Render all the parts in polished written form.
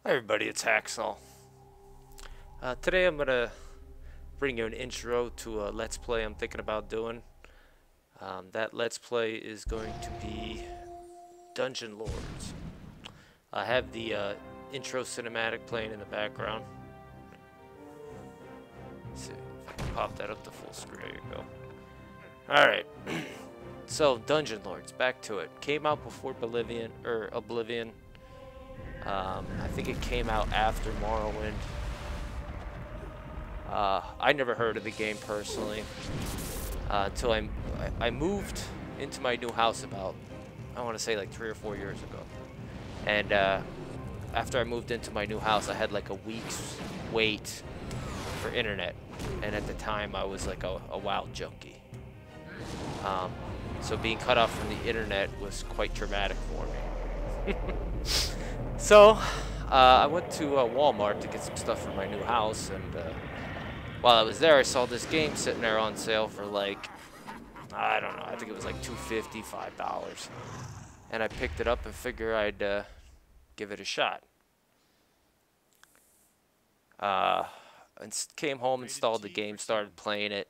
Hi everybody, it's Hacksaw. Today I'm going to bring you an intro to a Let's Play I'm thinking about doing. That Let's Play is going to be Dungeon Lords. I have the intro cinematic playing in the background. Let's see if I can pop that up to full screen. There you go. Alright, so Dungeon Lords, back to it. Came out before Oblivion. I think it came out after Morrowind. I never heard of the game personally until I moved into my new house about, I want to say like 3 or 4 years ago. And after I moved into my new house, I had like a week's wait for internet. And at the time, I was like a WoW junkie. So being cut off from the internet was quite traumatic for me. So, I went to Walmart to get some stuff for my new house, and while I was there, I saw this game sitting there on sale for like, I don't know, I think it was like $2.50, $5. And I picked it up and figured I'd give it a shot. And came home, installed the game, started playing it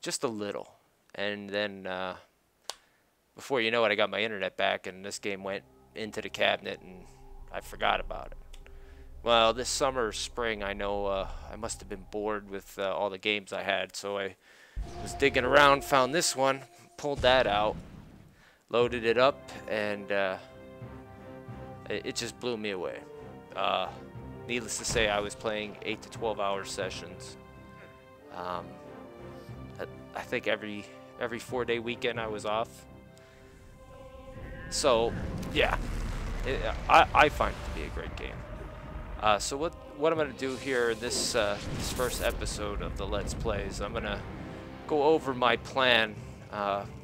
just a little. And then, before you know it, I got my internet back, and this game went into the cabinet, and I forgot about it. Well, this summer or spring, I know I must have been bored with all the games I had, so I was digging around, found this one, pulled that out, loaded it up, and it just blew me away. Needless to say, I was playing 8 to 12 hour sessions. I think every 4-day weekend I was off. So, yeah. I find it to be a great game. So what I'm going to do here in this first episode of the Let's Play is I'm going to go over my plan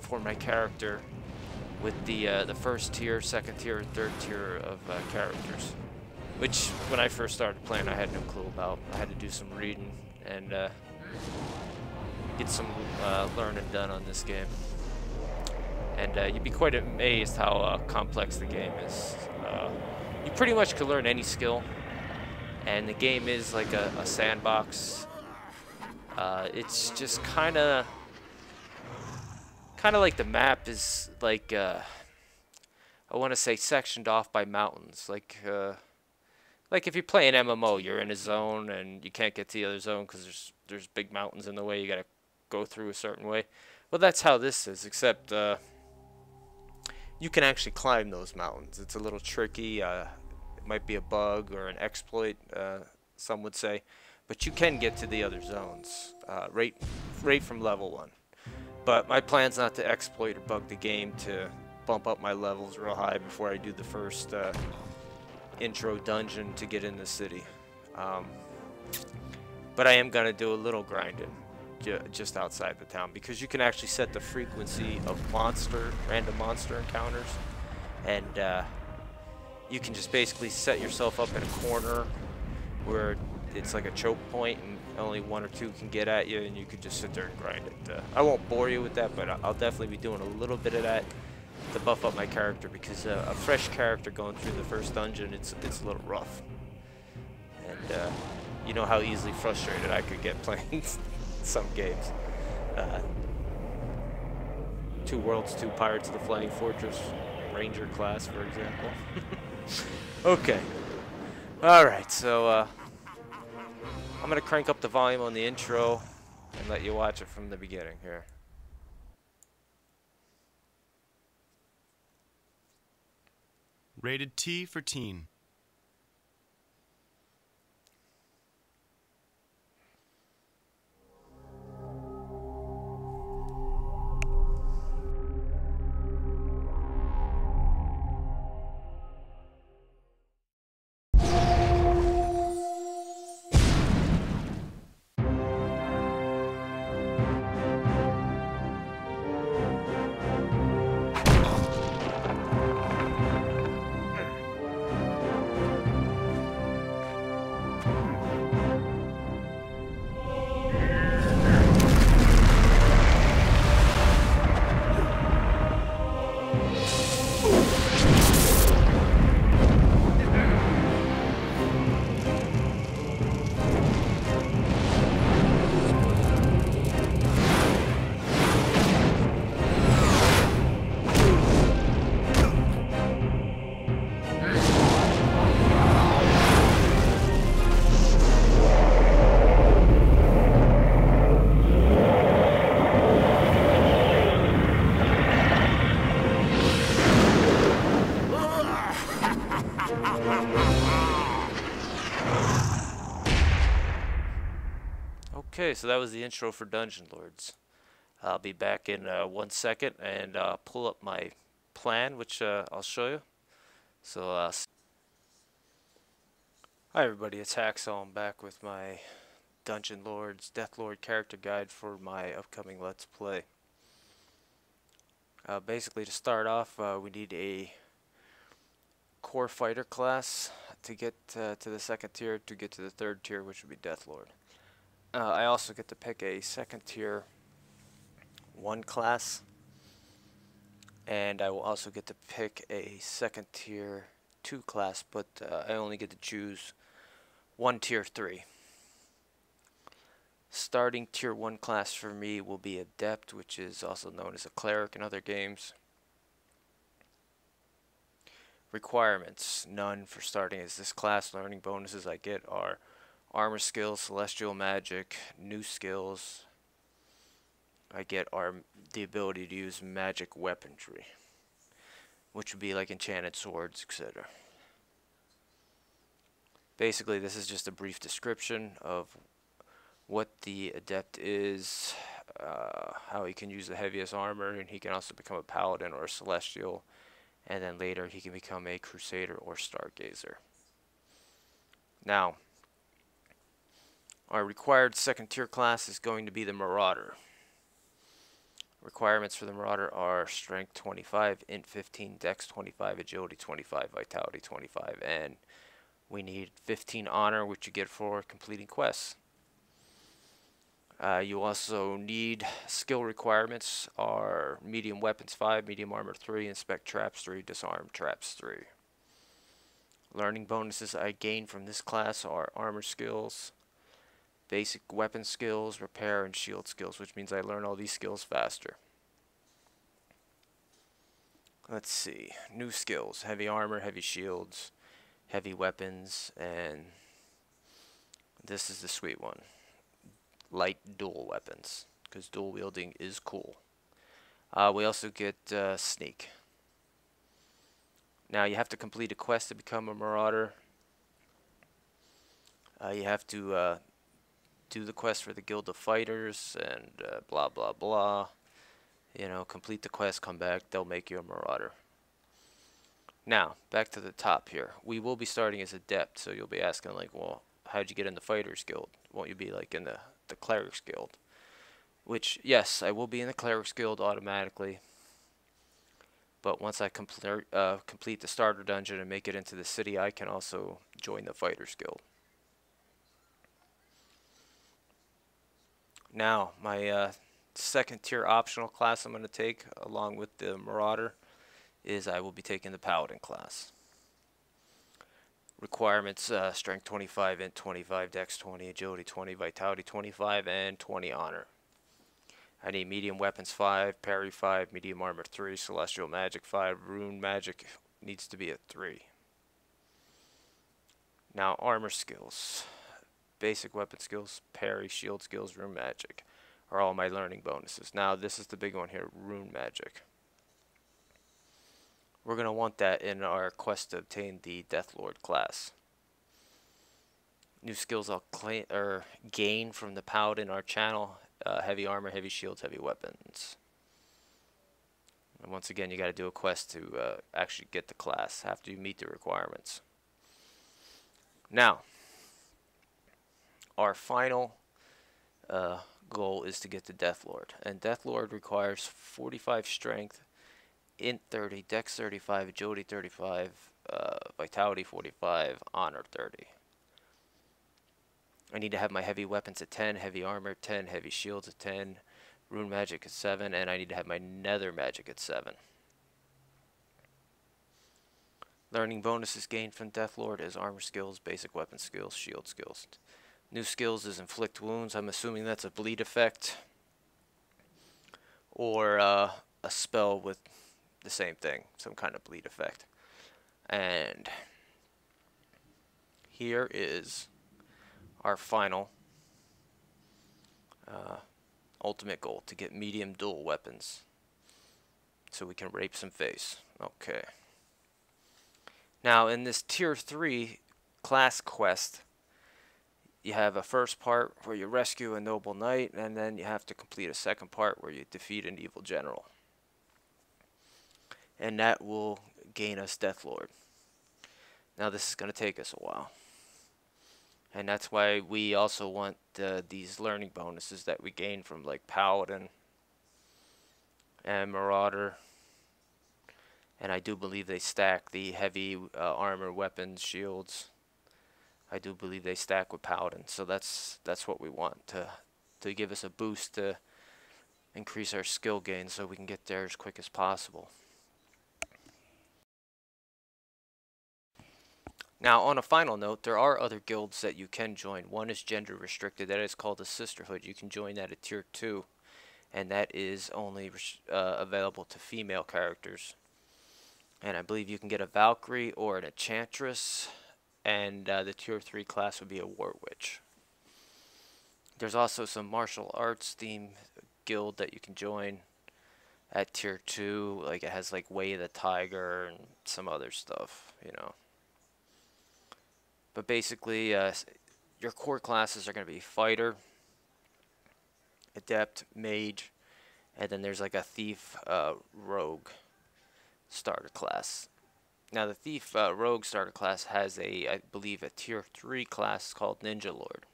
for my character with the first tier, second tier, and third tier of characters. Which, when I first started playing, I had no clue about. I had to do some reading and get some learning done on this game. And you'd be quite amazed how complex the game is. You pretty much can learn any skill, and the game is like a sandbox. It's just kind of like the map is like I want to say sectioned off by mountains. Like if you play an MMO, you're in a zone and you can't get to the other zone because there's big mountains in the way. You gotta go through a certain way. Well, that's how this is, except you can actually climb those mountains. It's a little tricky. It might be a bug or an exploit, some would say, but you can get to the other zones right from level 1. But my plan's not to exploit or bug the game to bump up my levels real high before I do the first intro dungeon to get in the city. But I am gonna do a little grinding just outside the town, because you can actually set the frequency of random monster encounters, and you can just basically set yourself up in a corner where it's like a choke point and only 1 or 2 can get at you, and you can just sit there and grind it. I won't bore you with that, but I'll definitely be doing a little bit of that to buff up my character, because a fresh character going through the first dungeon, it's a little rough. And you know how easily frustrated I could get playing some games. 2 Worlds 2 Pirates of the Flying Fortress Ranger class, for example. Okay. Alright, so I'm going to crank up the volume on the intro and let you watch it from the beginning here. Rated T for teen. Okay, so that was the intro for Dungeon Lords. I'll be back in 1 second and pull up my plan, which I'll show you. So, hi everybody, it's Hacksaw. I'm back with my Dungeon Lords Deathlord character guide for my upcoming Let's Play. Basically, to start off, we need a core fighter class to get to the second tier, to get to the third tier, which would be Deathlord. I also get to pick a second tier 1 class, and I will also get to pick a second tier 2 class, but I only get to choose 1 tier 3. Starting tier 1 class for me will be Adept, which is also known as a cleric in other games. Requirements: none for starting as this class. Learning bonuses I get are armor skills, celestial magic. New skills I get are the ability to use magic weaponry, which would be like enchanted swords, etc. Basically, this is just a brief description of what the Adept is, how he can use the heaviest armor, and he can also become a paladin or a celestial, and then later he can become a crusader or stargazer. Now, our required second tier class is going to be the Marauder. Requirements for the Marauder are Strength 25, Int 15, Dex 25, Agility 25, Vitality 25, and we need 15 Honor, which you get for completing quests. You also need skill requirements are Medium Weapons 5, Medium Armor 3, Inspect Traps 3, Disarm Traps 3. Learning bonuses I gain from this class are Armor skills, Basic Weapon skills, Repair, and Shield skills, which means I learn all these skills faster. Let's see. New skills: Heavy Armor, Heavy Shields, Heavy Weapons, and this is the sweet one: Light Dual Weapons, because dual wielding is cool. We also get Sneak. Now you have to complete a quest to become a Marauder. You have to do the quest for the Guild of Fighters and blah blah blah. You know, complete the quest, come back, they'll make you a Marauder. Now, back to the top here. We will be starting as Adept, so you'll be asking like, well, how'd you get in the Fighters Guild? Won't you be like in the Clerics Guild? Which, yes, I will be in the Clerics Guild automatically. But once I complete the starter dungeon and make it into the city, I can also join the Fighters Guild. Now, my second tier optional class I'm going to take along with the Marauder is I will be taking the Paladin class. Requirements: Strength 25, Int 25, Dex 20, Agility 20, Vitality 25, and 20 Honor. I need Medium Weapons 5, Parry 5, Medium Armor 3, Celestial Magic 5, Rune Magic needs to be a 3. Now, Armor skills: Basic Weapon skills, Parry, Shield skills, Rune Magic are all my learning bonuses. Now, this is the big one here: Rune Magic. We're going to want that in our quest to obtain the Deathlord class. New skills I'll gain from the Paladin, our channel: Heavy Armor, Heavy Shields, Heavy Weapons. And once again, you got to do a quest to actually get the class after you meet the requirements. Now, our final goal is to get to Deathlord, and Deathlord requires 45 Strength, Int 30, Dex 35, Agility 35, Vitality 45, Honor 30. I need to have my Heavy Weapons at 10, Heavy Armor at 10, Heavy Shields at 10, Rune Magic at 7, and I need to have my Nether Magic at 7. Learning bonuses gained from Deathlord is Armor skills, Basic Weapon skills, Shield skills. New skills is Inflict Wounds. I'm assuming that's a bleed effect or a spell with the same thing, some kind of bleed effect. And here is our final ultimate goal: to get medium dual weapons so we can rape some face. Okay. Now, in this Tier 3 class quest, you have a first part where you rescue a noble knight, and then you have to complete a second part where you defeat an evil general. And that will gain us deathlord. Now, this is going to take us a while. And that's why we also want these learning bonuses that we gain from like Paladin and Marauder. And I do believe they stack the heavy armor, weapons, shields. I do believe they stack with Paladin. So that's what we want to give us a boost to increase our skill gain so we can get there as quick as possible. Now, on a final note, there are other guilds that you can join. One is gender restricted. That is called a sisterhood. You can join that at Tier 2. And that is only available to female characters. And I believe you can get a Valkyrie or an Enchantress. And the Tier 3 class would be a War Witch. There's also some martial arts themed guild that you can join at Tier 2. Like it has like Way of the Tiger and some other stuff, you know. But basically, your core classes are going to be Fighter, Adept, Mage, and then there's like a Thief, Rogue starter class. Now the Thief Rogue starter class has I believe, a Tier 3 class called Ninja Lord,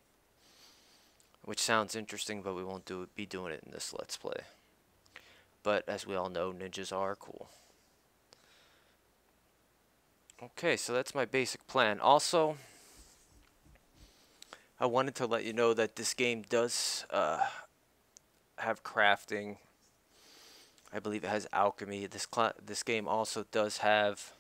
which sounds interesting, but we won't be doing it in this Let's Play. But as we all know, ninjas are cool. Okay, so that's my basic plan. Also, I wanted to let you know that this game does have crafting. I believe it has alchemy. This game also does have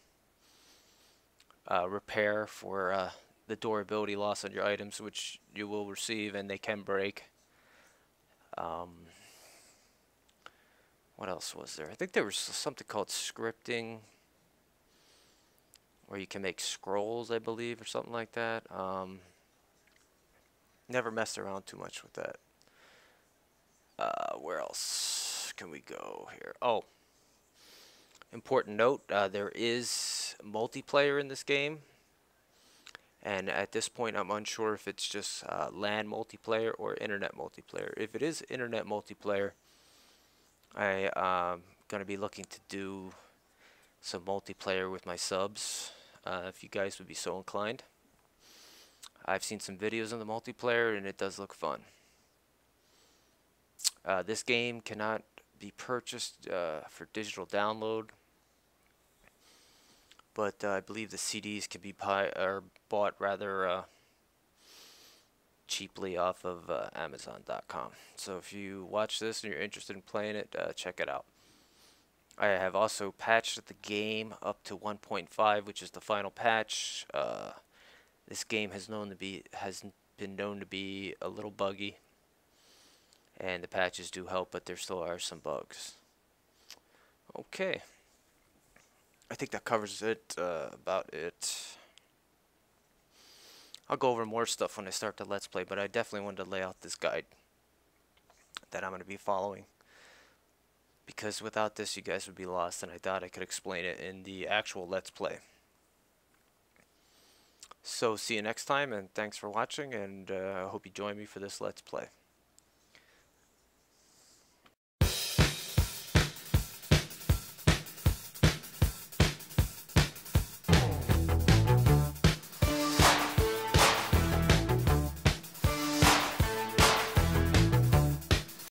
repair for the durability loss on your items, which you will receive, and they can break. What else was there? I think there was something called scripting, where you can make scrolls, I believe, or something like that. Never messed around too much with that. Where else can we go here? Oh, important note, there is multiplayer in this game. And at this point, I'm unsure if it's just LAN multiplayer or internet multiplayer. If it is internet multiplayer, I'm going to be looking to do some multiplayer with my subs, if you guys would be so inclined. I've seen some videos on the multiplayer, and it does look fun. This game cannot be purchased for digital download, but I believe the CDs can be bought rather cheaply off of Amazon.com. So if you watch this and you're interested in playing it, check it out. I have also patched the game up to 1.5, which is the final patch. This game has been known to be a little buggy, and the patches do help, but there still are some bugs. Okay, I think that covers it. About it. I'll go over more stuff when I start the Let's Play, but I definitely wanted to lay out this guide that I'm going to be following, because without this you guys would be lost, and I thought I could explain it in the actual Let's Play. So see you next time, and thanks for watching, and I hope you join me for this Let's Play.